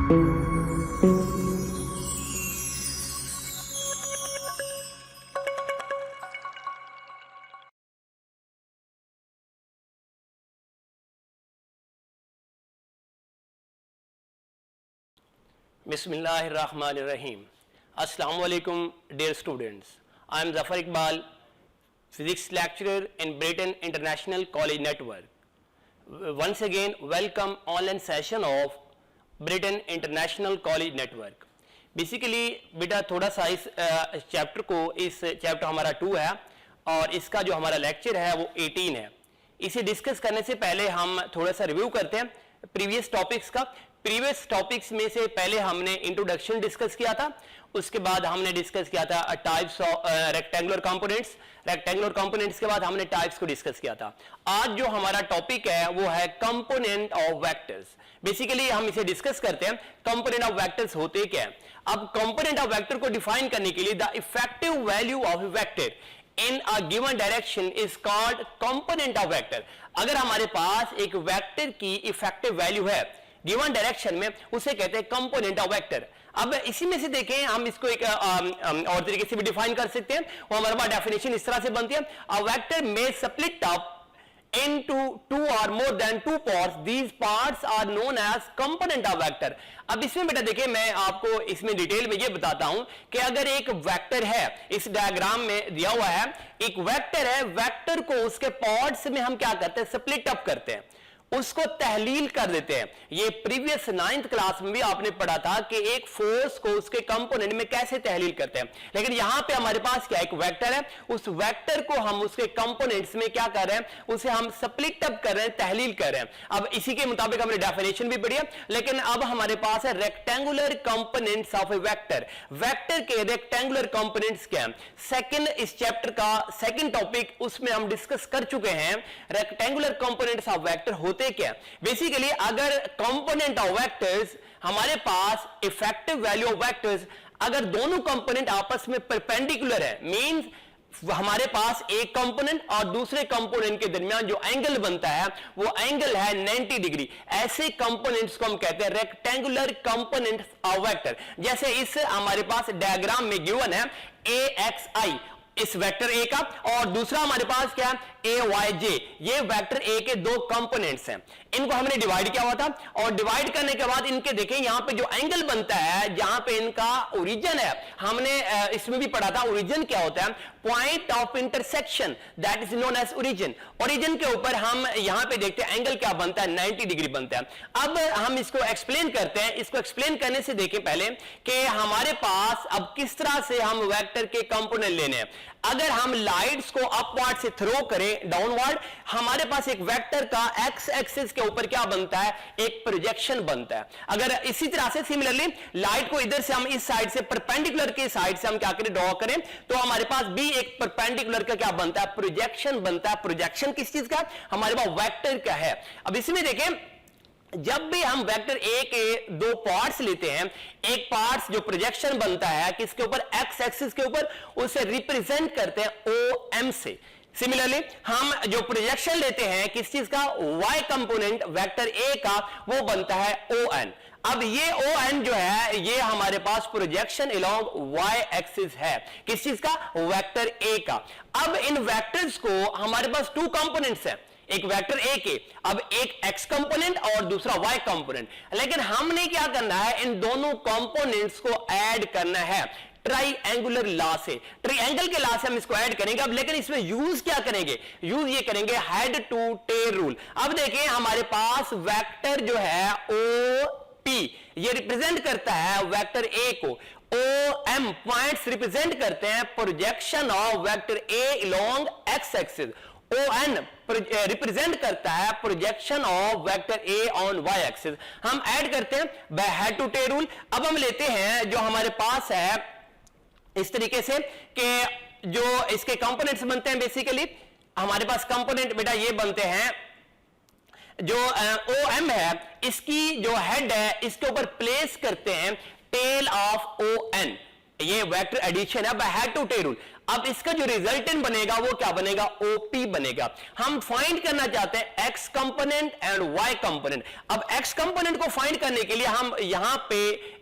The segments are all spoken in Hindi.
Bismillahirrahmanirrahim. Assalamu alaikum dear students. I am Zafar Iqbal, physics lecturer in Britain International College Network. Once again welcome online session of Britain International College Network. Basically बेटा थोड़ा सा इस चैप्टर को, इस चैप्टर हमारा 2 है और इसका जो हमारा लेक्चर है वो 18 है. इसे डिस्कस करने से पहले हम थोड़ा सा रिव्यू करते हैं प्रीवियस टॉपिक्स का. प्रीवियस टॉपिक्स में से पहले हमने इंट्रोडक्शन डिस्कस किया था, उसके बाद हमने डिस्कस किया था types of rectangular components. Rectangular components के बाद हमने टाइप्स को डिस्कस किया था. आज जो हमारा टॉपिक है वो है कंपोनेंट ऑफ वेक्टर्स. बेसिकली हम इसे डिस्कस करते हैं कंपोनेंट ऑफ वेक्टर्स होते क्या है. अब कंपोनेंट ऑफ वेक्टर को डिफाइन करने के लिए the effective value of vector in a given direction is called component of vector. अगर हमारे पास एक वेक्टर की इफेक्टिव वैल्यू है गिवन डायरेक्शन में, उसे कहते हैं कंपोनेंट ऑफ वेक्टर. अब इसी में से देखें हम इसको एक और तरीके से भी डिफाइन कर सकते हैं. वो हमारे पास डेफिनेशन इस तरह से बनती है, अ वेक्टर में split up into 2 or more than 2 parts. These parts are known as component of vector. अब इसमें बेटा देखिए मैं आपको इसमें डिटेल में ये बताता हूं कि अगर एक वेक्टर है, इस डायग्राम में दिया हुआ है एक वेक्टर है, वेक्टर को उसके पार्ट्स में हम क्या करते हैं, स्प्लिट अप करते हैं, उसको तहलील कर देते हैं. ये प्रीवियस 9th क्लास में भी आपने पढ़ा था कि एक फोर्स को उसके कंपोनेंट में कैसे तहलील करते हैं. लेकिन यहां पे हमारे पास क्या एक वेक्टर है, उस वेक्टर को हम उसके कंपोनेंट्स में क्या कर रहे हैं, उसे हम स्प्लिट अप कर रहे हैं, तहलील कर रहे हैं. अब इसी के मुताबिक हमने डेफिनेशन भी पढ़ी है. लेकिन अब हमारे पास है rectangular components of A vector. Vector के रेक्टेंगुलर कंपोनेंट्स क्या है, सेकंड इस चैप्टर का सेकंड टॉपिक, उसमें हम डिस्कस कर चुके हैं रेक्टेंगुलर कंपोनेंट्स ऑफ वेक्टर क्या. बेसिकली अगर कंपोनेंट ऑफ वेक्टर्स हमारे पास इफेक्टिव वैल्यू ऑफ वेक्टर्स, अगर दोनों कंपोनेंट आपस में परपेंडिकुलर है, मींस हमारे पास एक कंपोनेंट और दूसरे कंपोनेंट के दरमियान जो एंगल बनता है वो एंगल है 90 डिग्री. ऐसे कंपोनेंट्स को हम कहते हैं रेक्टेंगुलर कंपोनेंट्स ऑफ वेक्टर. जैसे इस हमारे पास डायग्राम में गिवन है AXI, इस वेक्टर ए का, और दूसरा हमारे पास क्या है AYJ. ये वेक्टर ए के दो कंपोनेंट्स हैं. इनको हमने डिवाइड किया हुआ था और डिवाइड करने के बाद इनके देखें यहां पे जो एंगल बनता है, जहां पे इनका ओरिजिन है, हमने इसमें भी पढ़ा था ओरिजिन क्या होता है, point of intersection, that is known as origin. Origin के ऊपर हम यहां पे देखते हैं एंगल क्या बनता है, 90 डिग्री बनता है. अब हम इसको एक्सप्लेन करते हैं. इसको एक्सप्लेन करने से देखें पहले कि हमारे पास अब किस तरह से हम वेक्टर के कंपोनेंट लेने हैं. अगर हम लाइट्स को अपवर्ड से थ्रो करें डाउनवर्ड, हमारे पास एक वेक्टर का एक्स एक्सिस के ऊपर क्या बनता है, एक प्रोजेक्शन बनता है. अगर इसी तरह से सिमिलरली लाइट को इधर से हम इस साइड से परपेंडिकुलर के साइड से हम क्या करें, ड्रॉ करें, तो हमारे पास भी एक परपेंडिकुलर का क्या बनता है, प्रोजेक्शन बनता है. प्रोजेक्शन किस चीज का, हमारे पास वेक्टर का है. अब इसमें देखें जब भी हम वेक्टर ए के दो पार्ट्स लेते हैं, एक पार्ट्स जो प्रोजेक्शन बनता है किसके ऊपर, एक्स एक्सिस के ऊपर, उसे रिप्रेजेंट करते हैं OM से. सिमिलरली हम जो प्रोजेक्शन लेते हैं किस चीज का, y कंपोनेंट वेक्टर ए का, वो बनता है ON. अब ये ON जो है ये हमारे पास प्रोजेक्शन अलोंग y एक्सिस है, किस चीज का, वेक्टर ए का. अब इन वेक्टर्स को हमारे पास 2 कंपोनेंट्स हैं, एक वेक्टर ए के, अब एक x कंपोनेंट और दूसरा y कंपोनेंट. लेकिन हमने क्या करना है, इन दोनों कंपोनेंट्स को ऐड करना है ट्राइएंगुलर लॉ से. ट्राइएंगल के लॉ से हम इसको ऐड करेंगे. अब लेकिन इसमें यूज क्या करेंगे, यूज ये करेंगे हेड टू टेल रूल. अब देखिए हमारे पास वेक्टर जो है OP ये रिप्रेजेंट करता है वेक्टर ए को, OM पॉइंट्स रिप्रेजेंट करते हैं projection of vector A along X axis. ON represent करता है projection of vector A on Y axis. हम ऐड करते हैं by head to tail rule. अब हम लेते हैं जो हमारे पास है इस तरीके से कि जो इसके कंपोनेंट्स बनते हैं, बेसिकली हमारे पास कंपोनेंट बेटा ये बनते हैं, जो OM है इसकी जो हेड है इसके ऊपर प्लेस करते हैं टेल ऑफ ON. ये वेक्टर एडिशन है by head to tail rule. अब इसका जो रिजल्टेंट बनेगा वो क्या बनेगा, ओपी बनेगा। हम फाइंड करना चाहते हैं X component and Y component. अब एक्स कंपोनेंट को फाइंड करने के लिए हम यहां पे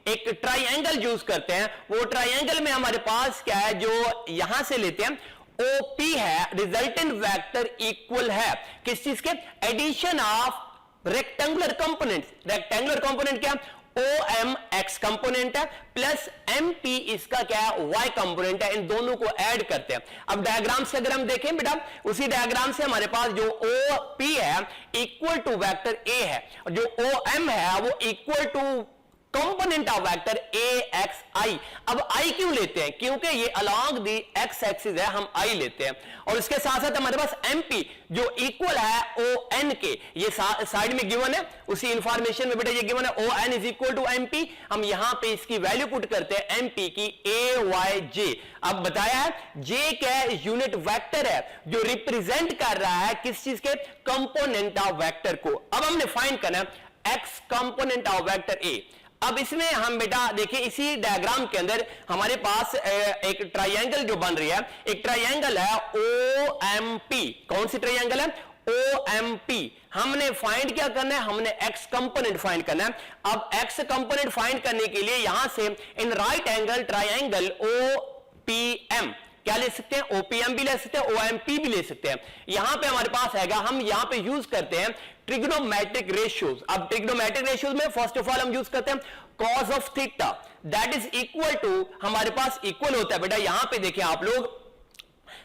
एक ट्राइएंगल यूज करते हैं। वो ट्राइएंगल में हमारे पास क्या है, जो यहां से लेते हैं ओपी है, रिजल्टेंट वेक्टर इक्वल है किस चीज के, addition of rectangular components. Rectangular component क्या, ओ एम एक्स कंपोनेंट है प्लस एम पी इसका क्या है, वाई कंपोनेंट है। इन दोनों को ऐड करते हैं। अब डायग्राम से अगर हम देखें बेटा, उसी डायग्राम से हमारे पास जो ओ पी है इक्वल टू वेक्टर ए है, और जो ओ एम है वो equal to component of vector A X I. अब आई क्यों लेते हैं, क्योंकि ये अलोंग दी एक्स एक्सिस है, हम आई लेते हैं। और इसके साथ साथ हमारे पास एमपी जो इक्वल है ओ एन के, ये साइड में गिवन है, उसी इंफॉर्मेशन में बेटा ये गिवन है O N is equal to MP. हम यहां पे इसकी वैल्यू पुट करते हैं एमपी की ए वाई जे। अब बताया है जे क्या है, यूनिट वेक्टर है जो रिप्रेजेंट कर रहा है किस चीज के, कंपोनेंट ऑफ वेक्टर को। अब हमने फाइंड करना है एक्स कंपोनेंट ऑफ वेक्टर ए। अब इसमें हम बेटा देखिए इसी डायग्राम के अंदर हमारे पास एक ट्राइएंगल जो बन रही है, एक ट्राइएंगल है ओ एम पी। कौन सी ट्राइएंगल है, ओ एम पी। हमने फाइंड क्या करना है, हमने एक्स कंपोनेंट फाइंड करना है। अब एक्स कंपोनेंट फाइंड करने के लिए यहां से in right angle triangle O P M क्या ले सकते हैं, ओपीएम भी ले सकते हैं, ओएमपी भी ले सकते हैं। यहां पे हमारे पास हैगा, हम यहां पे यूज करते हैं ट्रिग्नोमेट्रिक रेशियोज। अब ट्रिग्नोमेट्रिक रेशियोज में फर्स्ट ऑफ ऑल हम यूज करते हैं cos of theta, that is equal to, हमारे पास इक्वल होता है बेटा, यहां पे देखिए आप लोग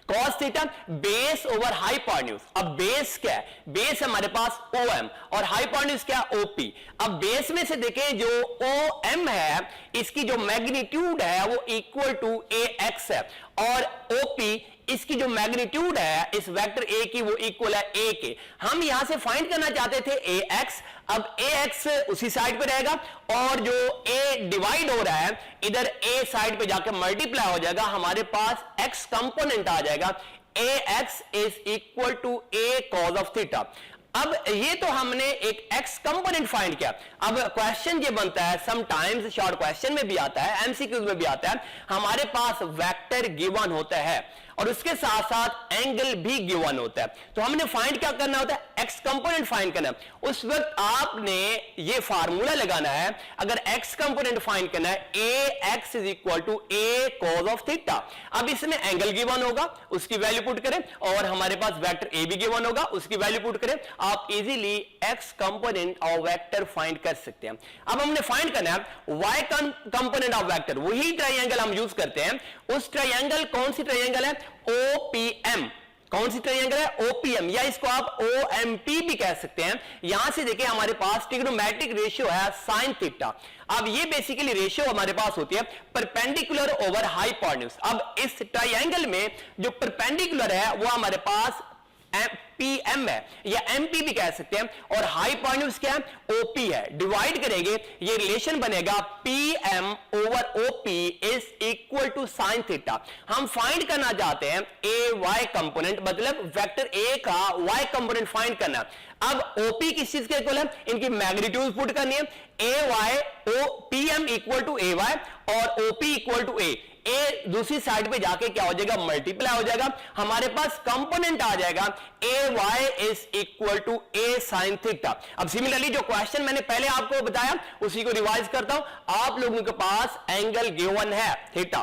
cos theta base over hypotenuse. अब बेस क्या है, बेस हमारे पास OM और हाइपोटेन्यूज क्या, OP। अब बेस में से देखें जो OM है इसकी जो मैग्नीट्यूड है वो इक्वल टू AX है, और OP इसकी जो मैग्नीट्यूड है इस वेक्टर A की वो इक्वल है A के। हम यहां से फाइंड करना चाहते थे AX। अब AX उसी साइड पे रहेगा, और जो A डिवाइड हो रहा है इधर A साइड पे जाकर मल्टीप्लाई हो जाएगा, हमारे पास X कंपोनेंट आ जाएगा। AX is equal to A cos of theta. अब ये तो हमने एक x कंपोनेंट फाइंड किया। अब क्वेश्चन ये बनता है, समटाइम्स शॉर्ट क्वेश्चन में भी आता है, एमसीक्यूज में भी आता है, हमारे पास वेक्टर गिवन होता है और उसके साथ साथ एंगल भी गिवन होता है। तो हमने फाइंड क्या करना होता है, x कंपोनेंट फाइंड करना है। उस वक्त आपने ये फार्मूला लगाना है, अगर x कंपोनेंट फाइंड करना है ax is equal to a cos of theta. अब इसमें एंगल गिवन होगा, उसकी वैल्यू पुट करें, और हमारे पास वेक्टर a भी गिवन होगा, उसकी वैल्यू पुट करें, आप easily x component of vector find कर सकते हैं। अब हमने फाइंड करना है y कंपोनेंट ऑफ वेक्टर, वही ट्राइएंगल हम यूज करते हैं। उस ट्राइएंगल, कौन सी ट्राइएंगल है, OPM। कौन सी ट्राइएंगल है, OPM, या इसको आप OMP भी कह सकते हैं। यहां से देखिए हमारे पास ट्रिग्नोमेट्रिक रेशियो है sin थीटा। अब ये बेसिकली रेशियो हमारे पास होती है परपेंडिकुलर ओवर हाइपोटेन्यूज। अब इस ट्राइएंगल में जो परपेंडिकुलर है वो हमारे पास PM है, या MP भी कह सकते हैं, और हाइपोटेन्यूज क्या है, OP है। डिवाइड करेंगे, ये रिलेशन बनेगा PM over OP is equal to sin theta. हम फाइंड करना चाहते हैं AY कंपोनेंट, मतलब वेक्टर A का Y कंपोनेंट फाइंड करना। अब OP किस चीज के इक्वल है, इनकी मैग्नीट्यूड पुट करनी है, PM इक्वल टू AY और OP इक्वल टू A। ए दूसरी साइड पे जाके क्या हो जाएगा, मल्टीप्लाई हो जाएगा, हमारे पास कंपोनेंट आ जाएगा AY is equal to A sin theta. अब सिमिलरली जो क्वेश्चन मैंने पहले आपको बताया उसी को रिवाइज करता हूं। आप लोगों के पास एंगल गिवन है थीटा,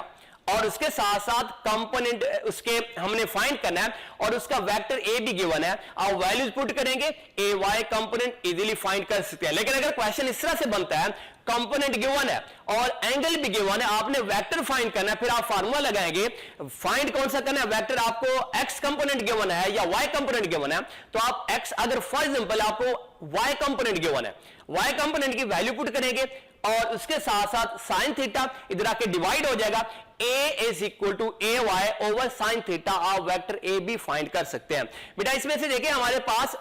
और उसके साथ साथ कंपोनेंट उसके हमने फाइंड करना है, और उसका वेक्टर A भी गिवन है। आप वैल्यूज पुट करेंगे, AY कंपोनेंट इजीली फाइंड कर सकते हैं। लेकिन अगर क्वेश्चन इस तरह से बनता है, कंपोनेंट गिवन है और एंगल भी गिवन है, आपने वेक्टर फाइंड करना है, फिर आप फार्मूला लगाएंगे, फाइंड कौन सा करना है, वेक्टर आपको x कंपोनेंट गिवन है या y कंपोनेंट गिवन है, तो आप x, अगर फॉर एग्जांपल आपको y कंपोनेंट गिवन है, y कंपोनेंट की वैल्यू पुट करेंगे, और उसके साथ साथ sin थीटा इधर आके डिवाइड हो जाएगा, a is equal to AY over sin theta. आप वेक्टर A भी फाइंड कर सकते हैं। बेटा इसमें से देखिए हमारे पास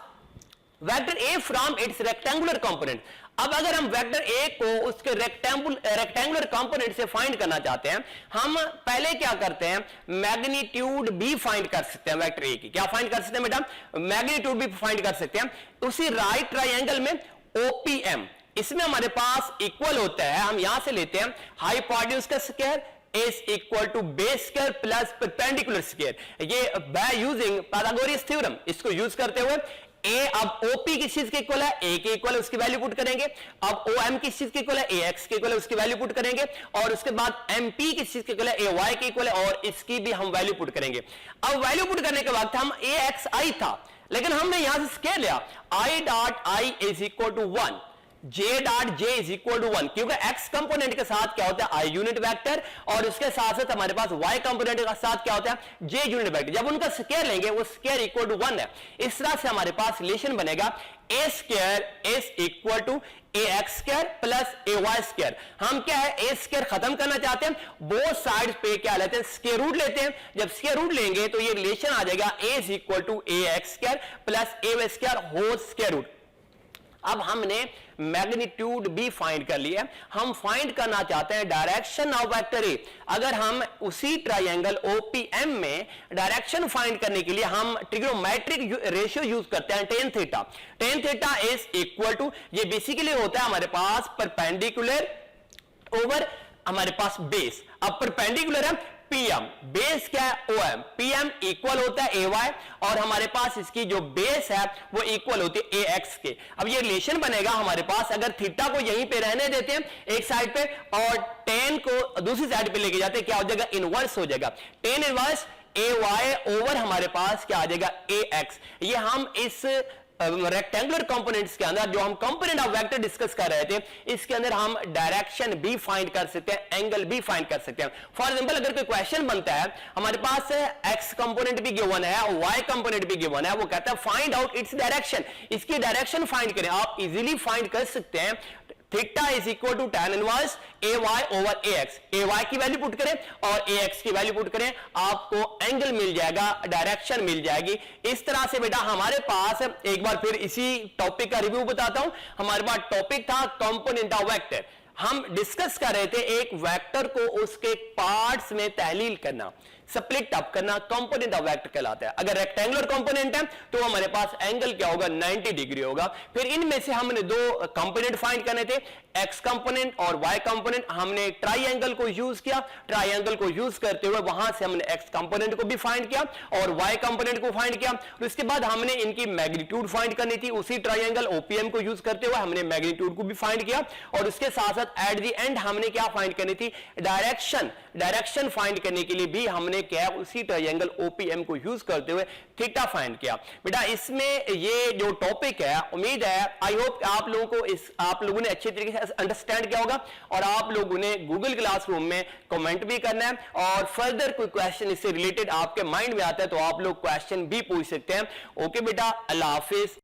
vector A from its rectangular component. अब अगर हम वेक्टर A को उसके रेक्टेंगुलर कंपोनेंट से फाइंड करना चाहते हैं, हम पहले क्या करते हैं, मैग्नीट्यूड भी फाइंड कर सकते हैं वेक्टर A की। क्या फाइंड कर सकते हैं बेटा, मैग्नीट्यूड भी फाइंड कर सकते हैं। उसी राइट ट्राइएंगल में OPM, इसमें हमारे पास इक्वल होता है, हम यहां से लेते हैं हाइपोटेन्यूज का square is equal to base square plus perpendicular square. ये by using Pythagoras theorem, इसको यूज करते हुए a अब OP किस चीज के इक्वल है, a के इक्वल है, उसकी वैल्यू पुट करेंगे. अब OM किस चीज के इक्वल है, AX के इक्वल है, उसकी वैल्यू पुट करेंगे. और उसके बाद MP किस चीज के इक्वल है, AY के इक्वल है, और इसकी भी हम वैल्यू पुट करेंगे. अब वैल्यू पुट करने के बाद हम AXI था, लेकिन हमने यहां से स्केयर लिया I dot I is equal to 1, J dot J is equal to 1, क्योंकि X कंपोनेंट के साथ क्या होता है I यूनिट वेक्टर, और उसके साथ साथ हमारे पास Y कंपोनेंट के साथ क्या होता है J यूनिट वेक्टर. जब उनका स्केयर लेंगे वो स्केयर इक्वल टू 1 है. इस तरह से हमारे पास रिलेशन बनेगा A square is equal to AX square plus AY square. हम क्या है A स्केयर खत्म करना चाहते हैं, बोथ साइड पे क्या लेते हैं स्केयर रूट लेते हैं. जब स्केयर रूट लेंगे तो ये रिलेशन आ जाएगा A is equal to AX square plus AY square whole square root. अब हमने मैग्नीट्यूड भी फाइंड कर लिया. हम फाइंड करना चाहते हैं डायरेक्शन ऑफ वेक्टर ए. अगर हम उसी ट्राइंगल OPM में डायरेक्शन फाइंड करने के लिए हम ट्रिग्नोमेट्रिक रेशियो यूज करते हैं tan theta. tan theta is equal to, ये बेसिकली होता है हमारे पास परपेंडिकुलर ओवर हमारे पास बेस. अब परपेंडिकुलर है PM, बेस क्या है OM, PM इक्वल होता है AY, और हमारे पास इसकी जो बेस है वो इक्वल होती है AX के. अब ये रिलेशन बनेगा हमारे पास, अगर थीटा को यहीं पे रहने देते हैं एक साइड पे और tan को दूसरी साइड पे लेके जाते हैं, क्या हो जाएगा इनवर्स हो जाएगा. tan इनवर्स AY ओवर हमारे पास क्या आ जाएगा AX. ये हम इस रेक्टेंगुलर कंपोनेंट्स के अंदर जो हम कंपोनेंट ऑफ वेक्टर डिस्कस कर रहे थे, इसके अंदर हम डायरेक्शन भी फाइंड कर सकते हैं, एंगल भी फाइंड कर सकते हैं. फॉर एग्जांपल अगर कोई क्वेश्चन बनता है, हमारे पास एक्स कंपोनेंट भी गिवन है, वाई कंपोनेंट भी गिवन है, वो कहता है फाइंड आउट इट्स डायरेक्शन. इसकी डायरेक्शन फाइंड करें. आप इजीली फाइंड कर सकते हैं theta is equal to tan inverse AY over AX. AY की वैल्यू पुट करें और AX की वैल्यू पुट करें, आपको एंगल मिल जाएगा, डायरेक्शन मिल जाएगी. इस तरह से बेटा हमारे पास एक बार फिर इसी टॉपिक का रिव्यू बताता हूं. हमारे पास टॉपिक था कंपोनेंट ऑफ वेक्टर. हम डिस्कस कर रहे थे एक वेक्टर को उसके पार्ट्स में तहलील करना, स्प्लिट अप करना, कंपोनेंट ऑफ वेक्टर कहलाता है. अगर रेक्टेंगुलर कंपोनेंट है तो हमारे पास एंगल क्या होगा 90 डिग्री होगा. फिर इनमें से हमने दो कंपोनेंट फाइंड करने थे, एक्स कंपोनेंट और वाई कंपोनेंट. हमने ट्राइंगल को यूज किया, ट्राइंगल को यूज करते हुए वहां से हमने एक्स कंपोनेंट को भी फाइंड किया और वाई कंपोनेंट को फाइंड किया. उसके बाद हमने इनकी मैग्नीट्यूड फाइंड करनी थी, उसी ट्राइंगल OPM को यूज करते हुए हमने मैग्नीट्यूड को भी फाइंड किया. और उसके साथ साथ एट द एंड हमने क्या फाइंड करनी थी, डायरेक्शन. डायरेक्शन फाइंड करने के लिए भी हमने क्या है उसी ट्रायंगल OPM को यूज करते हुए थीटा फाइंड किया. बेटा इसमें ये जो टॉपिक है, उम्मीद है आई होप आप लोगों को आप लोगों ने अच्छे तरीके से अंडरस्टैंड किया होगा, और आप लोगों ने गूगल क्लासरूम में कमेंट भी करना है, और फर्दर कोई क्वेश्चन इससे रिलेटेड आपके माइंड में आता है तो आप लोग क्वेश्चन भी पूछ सकते हैं. ओके बेटा, अल्लाह हाफिज.